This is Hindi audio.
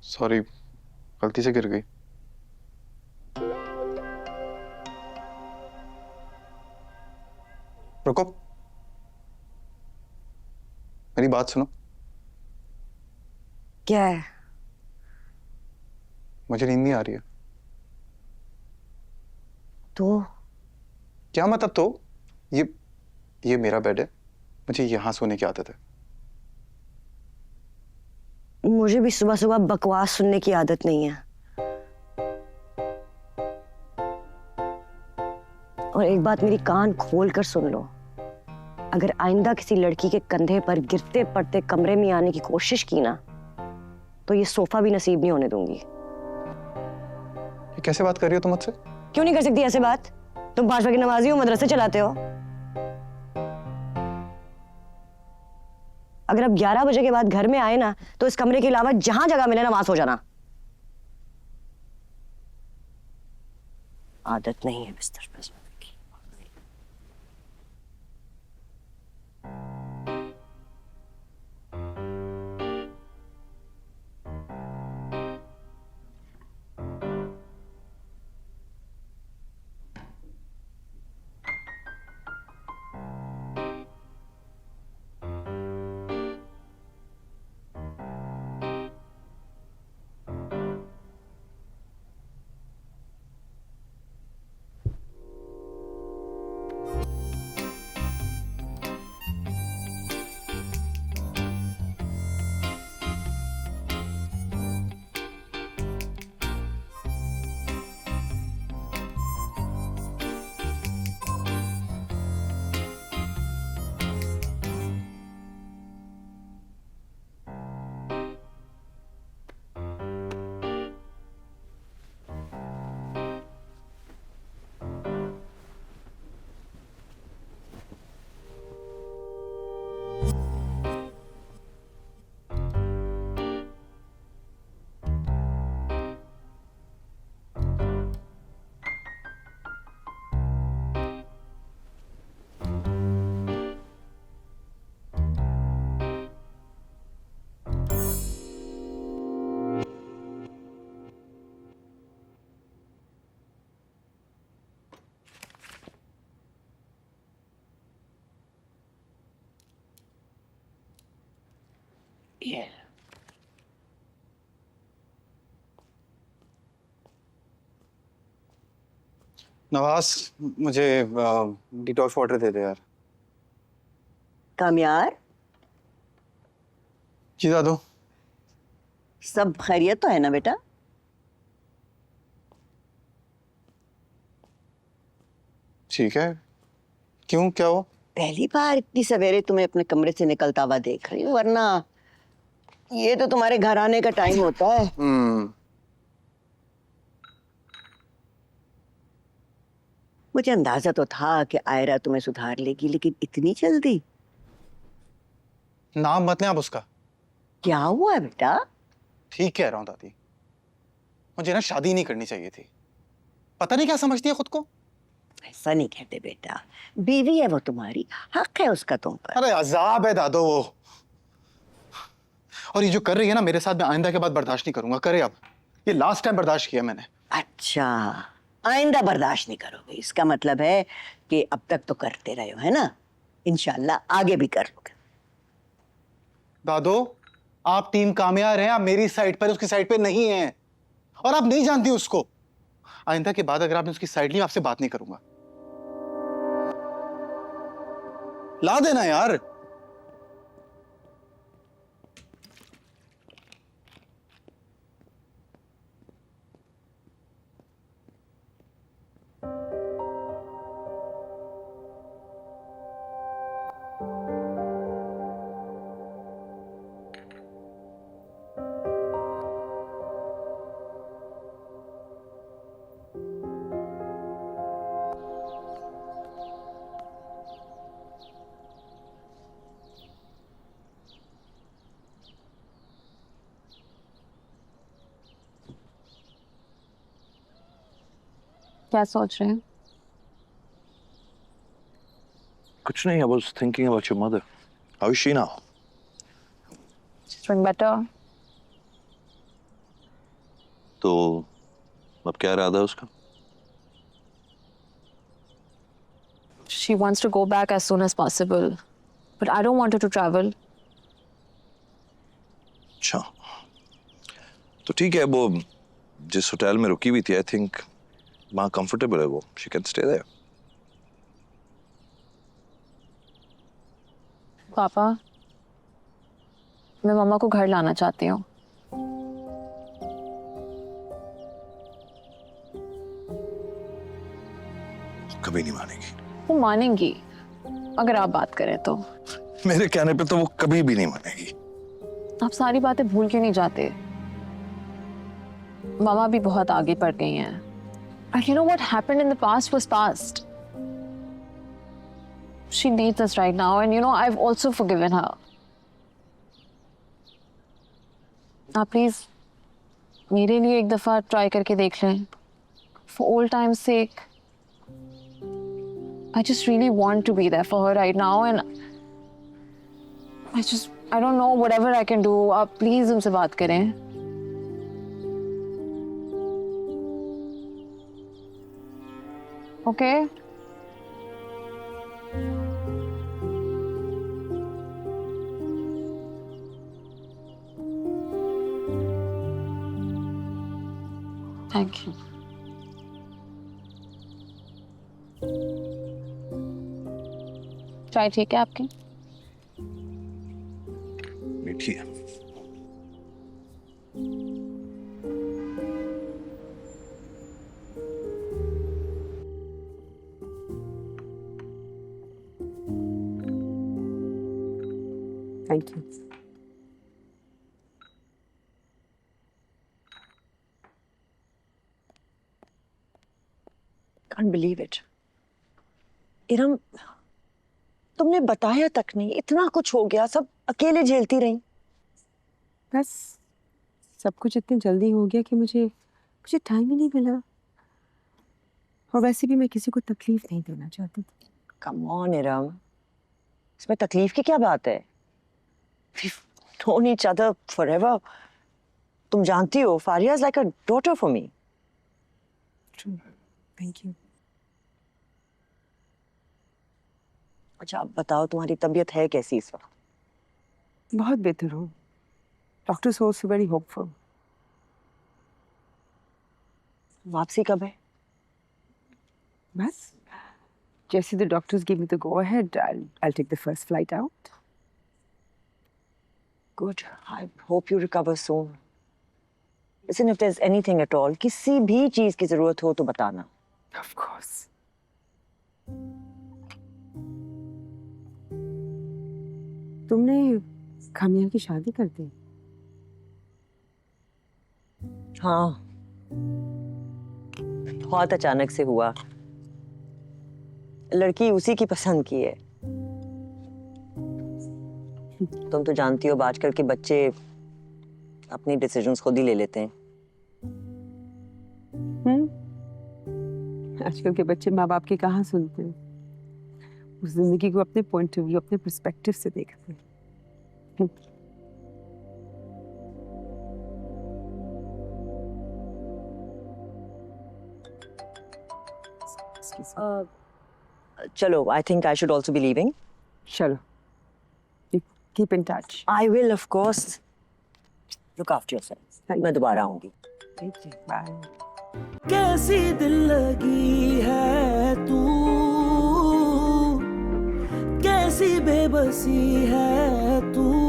सॉरी, गलती से गिर गई। रुको, मेरी बात सुनो। क्या है? मुझे नींद नहीं आ रही है। तो क्या मतलब? तो ये मेरा बेड है, मुझे यहां सोने की आदत है। मुझे भी सुबह सुबह बकवास सुनने की आदत नहीं है। और एक बात मेरी कान खोल कर सुन लो, अगर आइंदा किसी लड़की के कंधे पर गिरते पड़ते कमरे में आने की कोशिश की ना, तो ये सोफा भी नसीब नहीं होने दूंगी। ये कैसे बात कर रही हो तुम मुझसे? क्यों नहीं कर सकती ऐसे बात? तुम 5 वक्त की नमाजी हो, मदरसे चलाते हो। अगर अब 11 बजे के बाद घर में आए ना, तो इस कमरे के अलावा जहां जगह मिले ना वहां सो जाना। आदत नहीं है बिस्तर पर सोने की। ये नवाज, मुझे डिटॉक्स वाटर दे दे यार। कामयार, जी दादू। सब खैरियत तो है ना बेटा? ठीक है, क्यों, क्या हो? पहली बार इतनी सवेरे तुम्हें अपने कमरे से निकलता हुआ देख रही हूँ, वरना ये तो तुम्हारे घर आने का टाइम होता है। मुझे अंदाजा तो था कि आयरा तुम्हें सुधार लेगी, लेकिन इतनी जल्दी? नाम मत लें आप उसका। क्या हुआ है बेटा? ठीक कह रहा हूँ दादी, मुझे ना शादी नहीं करनी चाहिए थी। पता नहीं क्या समझती है खुद को। ऐसा नहीं कहते बेटा, बीवी है वो तुम्हारी, हक है उसका तुम पर। अरे अजाब है दादो वो। और ये जो कर रही है ना मेरे साथ, मैं आइंदा के बाद बर्दाश्त नहीं करूंगा। करे अब, ये लास्ट टाइम बर्दाश्त किया मैंने। अच्छा, आइंदा बर्दाश्त नहीं करोगे, इसका मतलब है कि अब तक तो करते रहे हो, है ना? इंशाल्लाह आगे भी करोगे। दादो, आप टीम कामयार हैं, आप मेरी साइड पर, उसकी साइड पे नहीं हैं। और आप नहीं जानती उसको। आइंदा के बाद अगर आपने उसकी साइड ली, आपसे बात नहीं करूंगा। ला देना यार। क्या सोच रहे हैं? कुछ नहीं, I was thinking about your mother. How is she now? She's doing better. तो अब क्या इरादा है उसका? She wants to go back as soon as possible, but I don't want her to travel. अच्छा, तो ठीक है, वो जिस होटल में रुकी हुई थी, आई थिंक वहाँ कंफर्टेबल है वो, शी कैन स्टे देयर। पापा, मैं मम्मा को घर लाना चाहती हूँ। कभी नहीं मानेगी। वो मानेंगी अगर आप बात करें तो। मेरे कहने पे तो वो कभी भी नहीं मानेगी। आप सारी बातें भूल क्यों नहीं जाते? मामा भी बहुत आगे बढ़ गई हैं। And you know what happened in the past was past. She needs us right now, and you know I've also forgiven her. आप प्लीज मेरे लिए एक दफा ट्राई करके देख लें। For old time's sake. I just really want to be there for her right now, and I don't know, whatever I can do. आप प्लीज उनसे बात करें। Okay? Thank you. चाय ठीक है आपकी? मीठी है। Thank you. Can't believe it. Iram, तुमने बताया तक नहीं, इतना कुछ हो गया, सब अकेले झेलती रही। बस सब कुछ इतनी जल्दी हो गया कि मुझे टाइम ही नहीं मिला। और वैसे भी मैं किसी को तकलीफ नहीं देना चाहती थी। कम ऑन इरम, इसमें तकलीफ की क्या बात है? We've known each other forever. तुम जानती हो, Faria is like a daughter for me. True. Thank you. अच्छा, आप बताओ, तुम्हारी तबीयत है कैसी इस वक्त? बहुत बेहतर हूँ। Doctors also very hopeful. वापसी कब है? बस जैसे the doctors give me the go ahead, I'll take the first flight out. Good. I hope you recover soon. Listen, if there's anything at all, किसी भी चीज की जरूरत हो तो बताना। Of course. तुमने कामयाब की शादी कर दी? हाँ, बहुत अचानक से हुआ। लड़की उसी की पसंद की है। तुम तो जानती हो, आजकल के बच्चे अपनी डिसीजंस खुद ही ले लेते हैं। आजकल के बच्चे माँ बाप की कहाँ सुनते हैं। उस जिंदगी को अपने पॉइंट ऑफ व्यू, अपने पर्सपेक्टिव से देखते हैं। चलो, I think I should also be leaving. चलो, keep in touch. I will, of course. Look after yourself. मैं दोबारा आऊंगी। Thank you. Bye. कैसी दिल लगी है तू, कैसी बेबसी है तू।